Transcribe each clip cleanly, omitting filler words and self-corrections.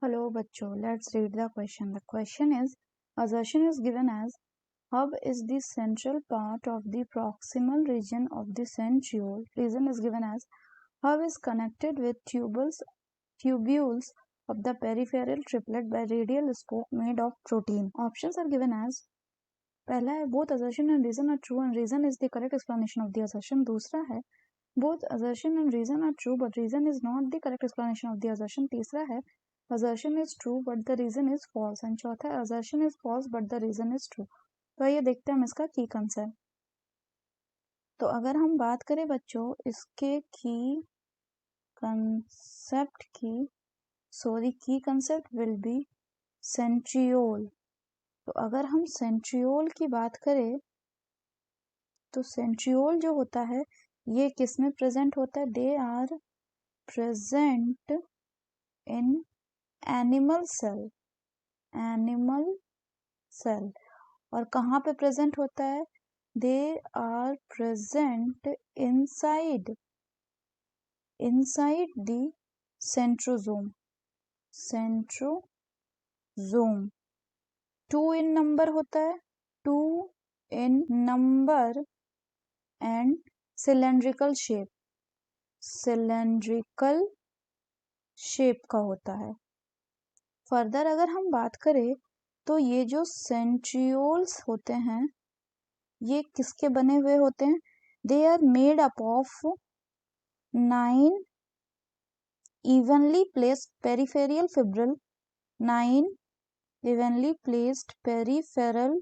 Hello बच्चों, let's read the question. The question is, assertion is given as hub is the central part of the proximal region of the centriole. Reason is given as hub is connected with tubules of the peripheral triplet by radial spoke made of protein. Options are given as पहला है both assertion and reason are true and reason is the correct explanation of the assertion. दूसरा है both assertion and reason are true but reason is not the correct explanation of the assertion. तीसरा है assertion is true but the reason is false and चौथा है assertion is false but the reason is true. तो आइए देखते हैं हम इसका की कंसेप्ट. तो अगर हम बात करें बच्चों इसके की कंसेप्ट की, so the key concept will be centriole. तो अगर हम सेंट्रियोल की बात करें तो सेंट्रियोल जो होता है ये किस में प्रेजेंट होता है? They are present in animal cell. और कहाँ पे प्रेजेंट होता है? They are present inside the centrosome. 2 in number होता है, 2 in number and cylindrical shape का होता है. फर्दर अगर हम बात करें तो ये जो सेंट्रियोल्स होते हैं ये किसके बने हुए होते हैं? They are made up of 9 evenly placed peripheral fibril, 9 evenly placed peripheral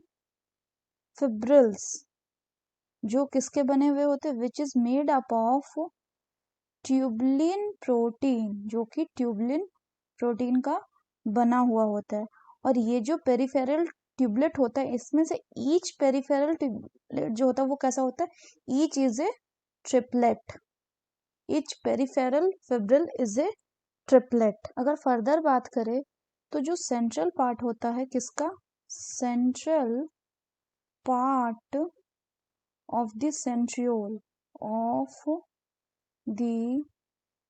fibrils जो किसके बने हुए होते हैं? Which is made up of tubulin protein, जो कि ट्यूबलिन प्रोटीन का बना हुआ होता है. और ये जो पेरिफेरल ट्यूबलेट होता है इसमें से ईच पेरिफेरल ट्यूबलेट जो होता है वो कैसा होता है? Each is a triplet. Each peripheral fibril is a triplet. अगर फर्दर बात करें तो जो सेंट्रल पार्ट होता है किसका? Central part of the centriole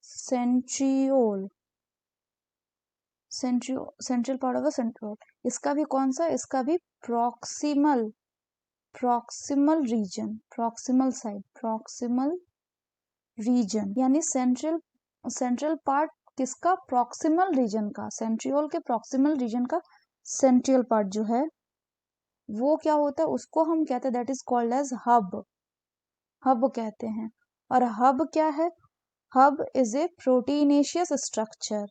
central part of the centriole. इसका भी कौन सा? इसका भी प्रॉक्सिमल रीजन यानी सेंट्रल पार्ट किसका? प्रॉक्सिमल रीजन का. सेंट्रियोल के प्रॉक्सिमल रीजन का सेंट्रियल पार्ट जो है वो क्या होता है? उसको हम कहते हैं that is called as hub कहते हैं. और हब क्या है? Hub is a proteinaceous structure.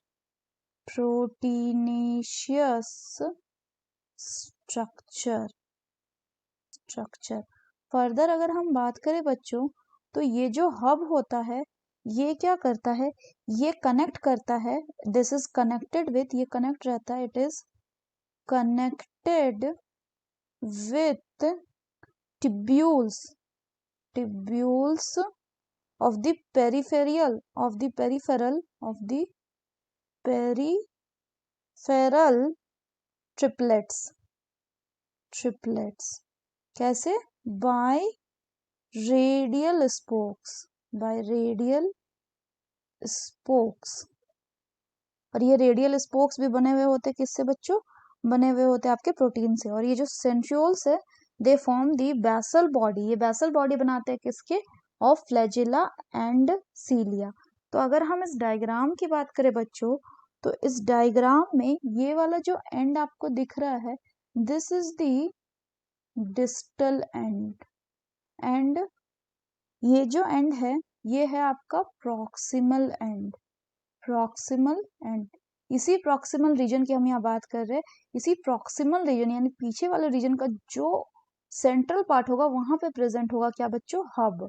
Further अगर हम बात करें बच्चों तो ये जो हब होता है ये क्या करता है? ये कनेक्ट करता है. दिस इज कनेक्टेड विथ, ये कनेक्ट रहता है, it is connected with tubules of the peripheral triplets. कैसे? by radial spokes. और ये रेडियल स्पोक्स भी बने हुए होते किससे बच्चों? बने हुए होते आपके प्रोटीन से. और ये जो सेंट्रियोल्स है they form the basal body. ये बेसल बॉडी बनाते हैं किसके? Of flagella and cilia. तो अगर हम इस डायग्राम की बात करें बच्चों तो इस डायग्राम में ये वाला जो एंड आपको दिख रहा है this is the distal end ये जो एंड है ये है आपका प्रॉक्सिमल एंड. इसी प्रॉक्सिमल रीजन की हम यहाँ बात कर रहे हैं. इसी प्रॉक्सिमल रीजन यानी पीछे वाले रीजन का जो सेंट्रल पार्ट होगा वहां पे प्रेजेंट होगा क्या बच्चों? हब.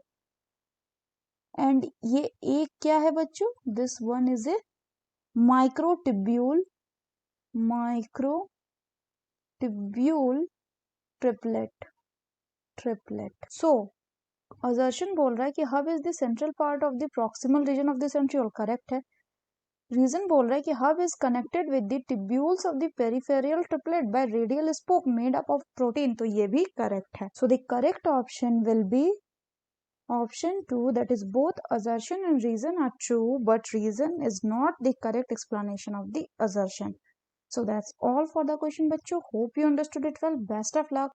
एंड ये एक क्या है बच्चों? This one is a microtubule triplet. So assertion बोल रहा है कि hub is the central part of the proximal region of the centriole. Correct है. रीजन बोल रहा है कि hub is connected with the tubules of the peripheral triplet by radial spoke made up of protein. तो ये भी correct है. So the correct option will be Option 2, that is both assertion and reason are true, but reason is not the correct explanation of the assertion. So that's all for the question, bachcho. Hope you understood it well. Best of luck.